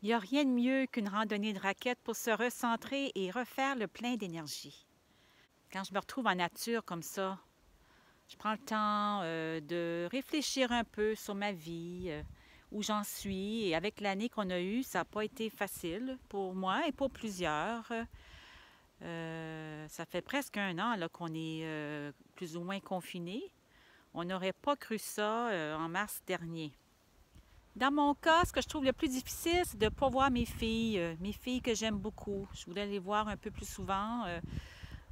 Il n'y a rien de mieux qu'une randonnée de raquettes pour se recentrer et refaire le plein d'énergie. Quand je me retrouve en nature comme ça, je prends le temps de réfléchir un peu sur ma vie, où j'en suis. Et avec l'année qu'on a eue, ça n'a pas été facile pour moi et pour plusieurs. Ça fait presque un an là, qu'on est plus ou moins confinés. On n'aurait pas cru ça en mars dernier. Dans mon cas, ce que je trouve le plus difficile, c'est de ne pas voir mes filles que j'aime beaucoup. Je voudrais les voir un peu plus souvent.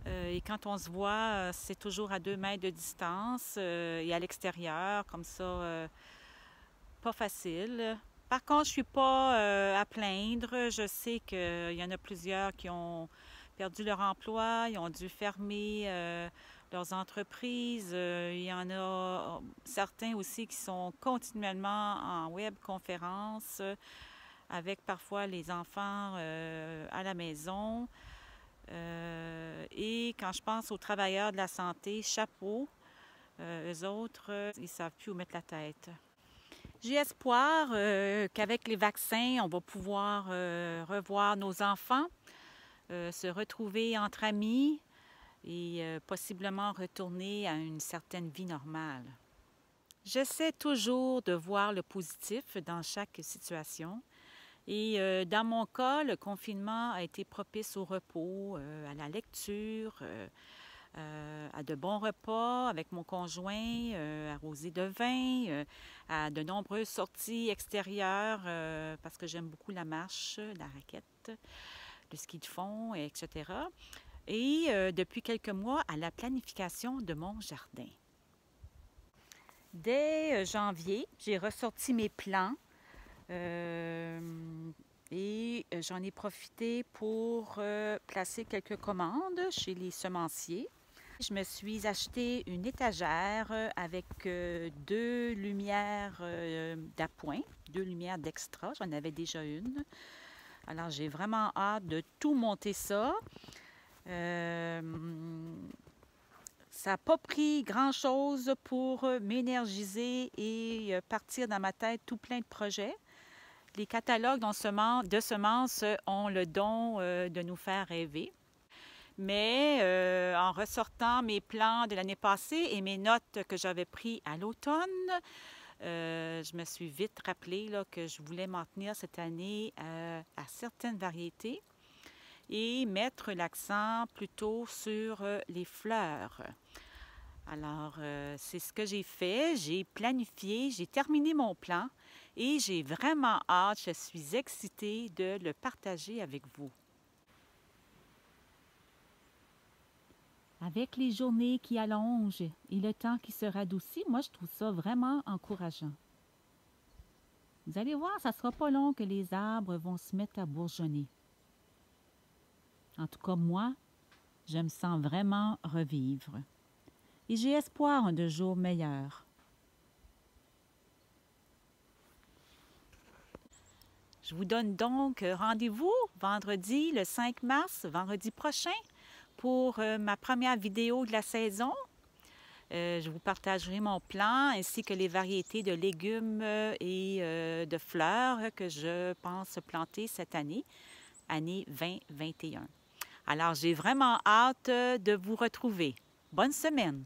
Et quand on se voit, c'est toujours à 2 mètres de distance et à l'extérieur, comme ça, pas facile. Par contre, je ne suis pas à plaindre. Je sais qu'il y en a plusieurs qui ont perdu leur emploi, ils ont dû fermer leurs entreprises. Il y en a certains aussi qui sont continuellement en webconférence avec parfois les enfants à la maison. Et quand je pense aux travailleurs de la santé, chapeau, eux autres, ils ne savent plus où mettre la tête. J'ai espoir qu'avec les vaccins, on va pouvoir revoir nos enfants, se retrouver entre amis et possiblement retourner à une certaine vie normale. J'essaie toujours de voir le positif dans chaque situation. Et dans mon cas, le confinement a été propice au repos, à la lecture, à de bons repas avec mon conjoint, arrosé de vin, à de nombreuses sorties extérieures parce que j'aime beaucoup la marche, la raquette, le ski de fond, etc. Et depuis quelques mois, à la planification de mon jardin. Dès janvier, j'ai ressorti mes plants et j'en ai profité pour placer quelques commandes chez les semenciers. Je me suis acheté une étagère avec 2 lumières d'appoint, 2 lumières d'extra. J'en avais déjà une. Alors, j'ai vraiment hâte de tout monter ça. Ça n'a pas pris grand-chose pour m'énergiser et partir dans ma tête tout plein de projets. Les catalogues de semences ont le don de nous faire rêver. Mais en ressortant mes plans de l'année passée et mes notes que j'avais prises à l'automne, je me suis vite rappelé là, que je voulais m'en tenir cette année à certaines variétés et mettre l'accent plutôt sur les fleurs. Alors, c'est ce que j'ai fait. J'ai planifié, j'ai terminé mon plan et j'ai vraiment hâte, je suis excitée de le partager avec vous. Avec les journées qui allongent et le temps qui se radoucit, moi, je trouve ça vraiment encourageant. Vous allez voir, ça ne sera pas long que les arbres vont se mettre à bourgeonner. En tout cas, moi, je me sens vraiment revivre. Et j'ai espoir de jours meilleurs. Je vous donne donc rendez-vous vendredi le 5 mars, vendredi prochain, pour ma première vidéo de la saison. Je vous partagerai mon plan ainsi que les variétés de légumes et de fleurs que je pense planter cette année, année 2021. Alors, j'ai vraiment hâte de vous retrouver. Bonne semaine!